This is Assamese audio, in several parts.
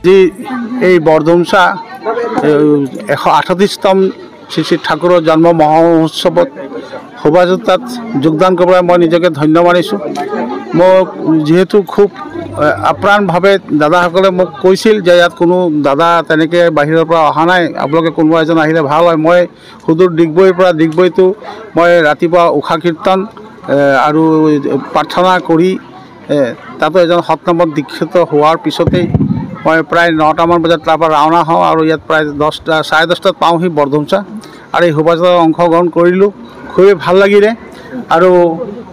যি এই বৰডুমচা 138তম শ্ৰী শ্ৰী ঠাকুৰৰ জন্ম মহোৎসৱত শোভাযাত্ৰাত যোগদান কৰিবলৈ মই নিজকে ধন্য মানিছোঁ। মোক যিহেতু খুব আপ্ৰাণভাৱে দাদাসকলে মোক কৈছিল যে ইয়াত কোনো দাদা তেনেকৈ বাহিৰৰ পৰা অহা নাই, আপোনালোকে কোনোবা এজন আহিলে ভাল হয়। মই সুদূৰ ডিগবৈৰ পৰা, ডিগবৈতো মই ৰাতিপুৱা উষা কীৰ্তন আৰু প্ৰাৰ্থনা কৰি তাতো এজন সৎনামত দীক্ষিত হোৱাৰ পিছতেই মই প্ৰায় 9টামান বজাত তাৰ পৰা ৰাওনা হওঁ আৰু ইয়াত প্ৰায় 10টা, 10:30টাত পাওঁহি বৰডুমচা। আৰু এই শোভাযাত্ৰাত অংশগ্ৰহণ কৰিলোঁ, খুবেই ভাল লাগিলে। আৰু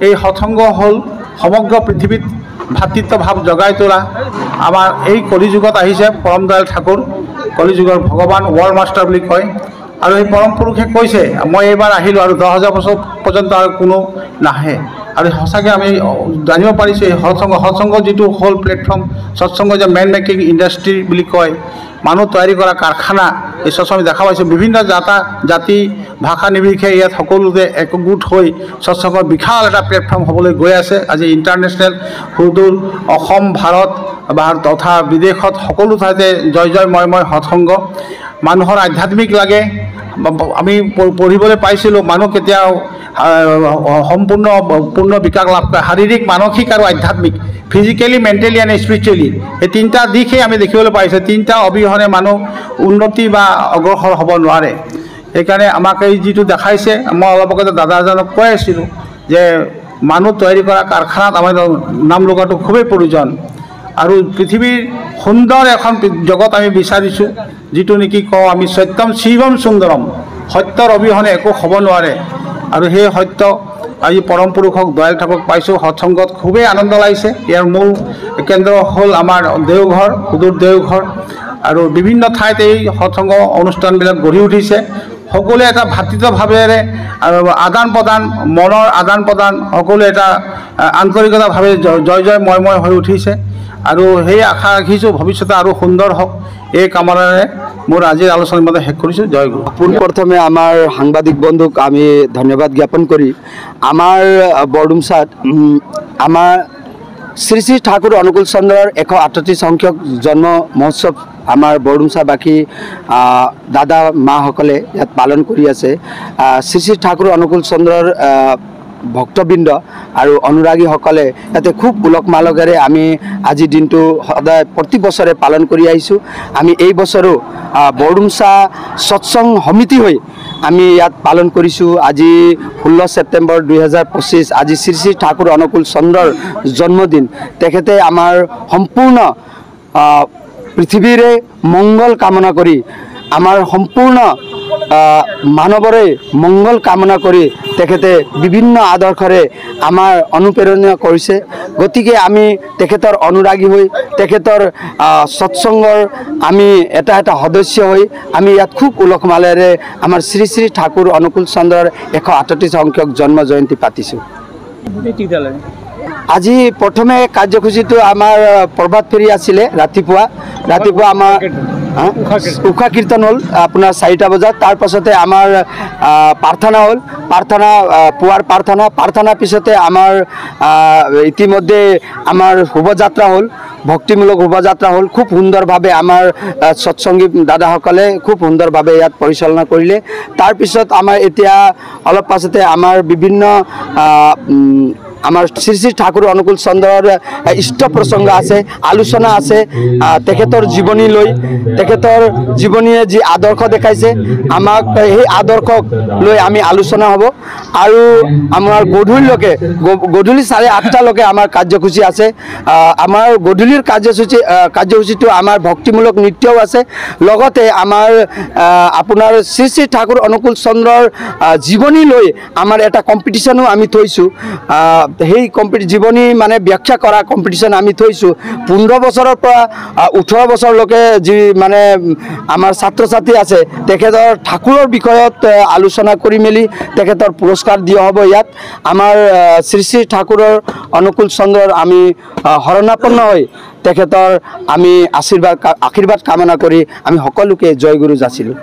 এই সৎসংগ হ'ল সমগ্ৰ পৃথিৱীত ভাতৃত্ব ভাৱ জগাই তোলা। আমাৰ এই কলিযুগত আহিছে পৰম দয়াল ঠাকুৰ, কলিযুগৰ ভগৱান ৱৰ্ল্ড মাষ্টাৰ বুলি কয়। আৰু এই পৰম পুৰুষে কৈছে মই এইবাৰ আহিলোঁ আৰু 10,000 বছৰ পৰ্যন্ত আৰু কোনো নাহে। আৰু সঁচাকৈ আমি জানিব পাৰিছোঁ এই সৎসংগ যিটো হ'ল প্লেটফৰ্ম, সৎসংগ যে মেন মেকিং ইণ্ডাষ্ট্ৰি বুলি কয়, মানুহ তৈয়াৰী কৰা কাৰখানা। এই সৎসংগ দেখা পাইছোঁ বিভিন্ন জাতি ভাষা নিৰ্বিশেষে ইয়াত সকলোতে একগোট হৈ সৎসংগৰ বিশাল এটা প্লেটফৰ্ম হ'বলৈ গৈ আছে। আজি ইণ্টাৰনেশ্যনেল সুদূৰ অসম, ভাৰত তথা বিদেশত সকলো ঠাইতে জয় জয় ময় সৎসংগ। মানুহৰ আধ্যাত্মিক লাগে। আমি পঢ়িবলৈ পাইছিলোঁ মানুহ কেতিয়াও পূৰ্ণ বিকাশ লাভ কৰে, শাৰীৰিক, মানসিক আৰু আধ্যাত্মিক, ফিজিকেলি, মেণ্টেলি এণ্ড স্পিৰিচুৱেলি। এই তিনিটা দিশেই আমি দেখিবলৈ পাইছোঁ। তিনিটা অবিহনে মানুহ উন্নতি বা অগ্ৰসৰ হ'ব নোৱাৰে। সেইকাৰণে আমাক এই যিটো দেখাইছে, মই অলপ আগতে দাদা এজনক কৈ আছিলোঁ যে মানুহ তৈয়াৰী কৰা কাৰখানাত আমাৰ নাম লগাটো খুবেই প্ৰয়োজন। আৰু পৃথিৱীৰ সুন্দৰ এখন জগত আমি বিচাৰিছোঁ, যিটো নেকি কওঁ আমি সত্যম শিৱম সুন্দৰম, সত্যৰ অবিহনে একো হ'ব নোৱাৰে। আৰু সেই সত্য আজি পৰম পুৰুষক দয়াল ঠাকুৰক পাইছোঁ। সৎসংগত খুবেই আনন্দ লাগিছে। ইয়াৰ মূল কেন্দ্ৰ হ'ল আমাৰ দেওঘৰ, সুদূৰ দেওঘৰ। আৰু বিভিন্ন ঠাইত এই সৎসংগ অনুষ্ঠানবিলাক গঢ়ি উঠিছে। সকলোৱে এটা ভাতৃত্বভাৱেৰে আদান প্ৰদান, মনৰ আদান প্ৰদান, সকলোৱে এটা আন্তৰিকতাভাৱে জয় জয় ময় হৈ উঠিছে। আৰু সেই আশা ৰাখিছোঁ ভৱিষ্যতে আৰু সুন্দৰ হওক। এই কামনাৰে মোৰ আজিৰ আলোচনা মতে শেষ কৰিছোঁ। জয় গুৰু। পোনপ্ৰথমে আমাৰ সাংবাদিক বন্ধুক আমি ধন্যবাদ জ্ঞাপন কৰি আমাৰ বৰডুমচাত আমাৰ শ্ৰী শ্ৰী ঠাকুৰ অনুকূল চন্দ্ৰৰ 138 সংখ্যক জন্ম মহোৎসৱ আমাৰ বৰডুমচাবাসী দাদা মাসকলে ইয়াত পালন কৰি আছে। শ্ৰী শ্ৰী ঠাকুৰ অনুকূল চন্দ্ৰৰ ভক্তবৃন্দ আৰু অনুৰাগীসকলে ইয়াতে খুব উলহ মালহেৰে আমি আজিৰ দিনটো সদায় প্ৰতি বছৰে পালন কৰি আহিছোঁ। আমি এই বছৰো বৰডুমচা সৎসং সমিতি হৈ আমি ইয়াত পালন কৰিছোঁ। আজি 16 ছেপ্টেম্বৰ 2025 আজি শ্ৰী শ্ৰী ঠাকুৰ অনুকূল চন্দ্ৰৰ জন্মদিন। তেখেতে আমাৰ সম্পূৰ্ণ পৃথিৱীৰে মংগল কামনা কৰি, আমাৰ সম্পূৰ্ণ মানৱৰে মংগল কামনা কৰি তেখেতে বিভিন্ন আদৰ্শৰে আমাৰ অনুপ্ৰেৰণা কৰিছে। গতিকে আমি তেখেতৰ অনুৰাগী হৈ, তেখেতৰ সৎসংগৰ আমি এটা সদস্য হৈ আমি ইয়াত খুব উলহ মালহেৰে আমাৰ শ্ৰী শ্ৰী ঠাকুৰ অনুকূল চন্দ্ৰৰ 138 সংখ্যক জন্ম জয়ন্তী পাতিছোঁ। আজি প্ৰথমে কাৰ্যসূচীটো আমাৰ প্ৰভাত ফেৰী আছিলে। ৰাতিপুৱা আমাৰ উষা কীৰ্তন হ'ল আপোনাৰ 4টা বজাত। তাৰ পাছতে আমাৰ প্ৰাৰ্থনা হ'ল, পুৱাৰ প্ৰাৰ্থনাৰ পিছতে আমাৰ ইতিমধ্যে আমাৰ শোভাযাত্ৰা হ'ল, ভক্তিমূলক শোভাযাত্ৰা হ'ল। খুব সুন্দৰভাৱে আমাৰ সৎসংগী দাদাসকলে খুব সুন্দৰভাৱে ইয়াত পৰিচালনা কৰিলে। তাৰপিছত আমাৰ এতিয়া অলপ পাছতে আমাৰ বিভিন্ন আমাৰ শ্ৰী শ্ৰী ঠাকুৰ অনুকূল চন্দ্ৰৰ ইষ্ট প্ৰসংগ আছে, আলোচনা আছে। তেখেতৰ জীৱনী লৈ, তেখেতৰ জীৱনীয়ে যি আদৰ্শ দেখাইছে আমাক, সেই আদৰ্শক লৈ আমি আলোচনা হ'ব। আৰু আমাৰ গধূলি 8:30লৈকে আমাৰ কাৰ্যসূচী আছে। আমাৰ গধূলিৰ কাৰ্যসূচীটো আমাৰ ভক্তিমূলক নৃত্যও আছে। লগতে আমাৰ আপোনাৰ শ্ৰী শ্ৰী ঠাকুৰ অনুকূল চন্দ্ৰৰ জীৱনী লৈ আমাৰ এটা কম্পিটিশ্যনো আমি থৈছোঁ। সেই জীৱনী মানে ব্যাখ্যা কৰা কম্পিটিশ্যন আমি থৈছোঁ। 15 বছৰৰ পৰা 18 বছৰলৈকে যি মানে আমাৰ ছাত্ৰ ছাত্ৰী আছে, তেখেতৰ ঠাকুৰৰ বিষয়ত আলোচনা কৰি মেলি তেখেতৰ পুৰস্কাৰ দিয়া হ'ব। ইয়াত আমাৰ শ্ৰী শ্ৰী ঠাকুৰৰ অনুকূল চন্দ্ৰৰ আমি শৰণাপন্ন হৈ তেখেতৰ আমি আশীৰ্বাদ কামনা কৰি আমি সকলোকে জয় গুৰু যাচিলোঁ।